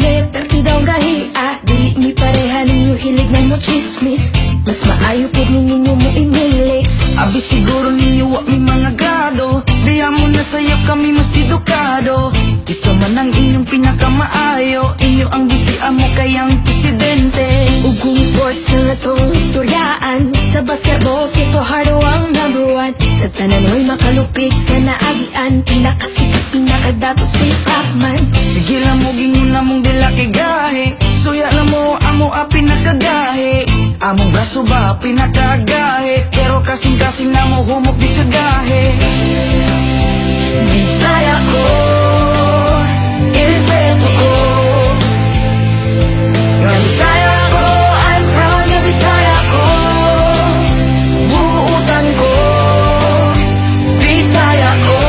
Sige, partidaw gahiya, dili mi pareha ninyo hilig na mo chismis. Mas maayo po ninyo mo imilis. Abi siguro ninyo wa mi mga grado, diya mo na sayap kami mas edukado. Isa man ang inyong pinakamaayo, inyo ang gisian mo kayang presidente. Ug kung sports na natong istoryaan, sa basketball si Fajardo ang #1. Sa tanan mo'y makalupit sa naagian, pinakasikat, pinakadato si Pacman. Sige lang mo gingon na mong dila kay gahe, suya na mo amo a pinakagahe. Among braso ba pinakagahe, pero kasing-kasing na mo humok di siya gahe. Bisaya ko, irespeto ko. Nga Bisaya ko, I'm proud na Bisaya ko. Buutan ko, Bisaya ko.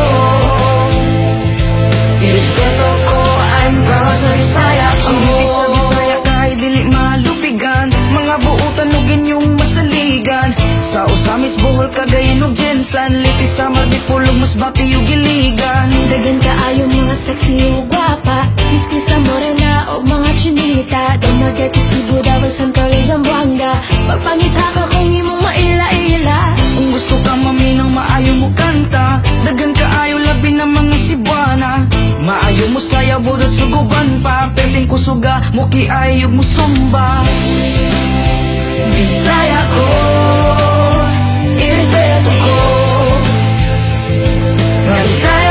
Irespeto ko, I'm proud na Bisaya ko. Ang dili sa Bisaya kahit dili malupigan, mga buutan ug inyong masaligan. Sa Usamis, Bohol, Cagayan ug Jensan, Liti, Samar, Dipolog, Masbate ug Iligan. Dagan kaayo mga sexy o gwapa, miski sa morena o mga chinita. Dumagat Cebu, Davao, Santol, Zamboanga, magpangita ka kung imong maila-ila. Kung gusto ka maminaw, maayo mo kanta, dagan kaayo labi ng mga Cebuana. Maayo mo saya, burot suguban pa, perting kusuga, muki ayog mo sumba. Bisaya ko, irespeto ko. Nga Bisaya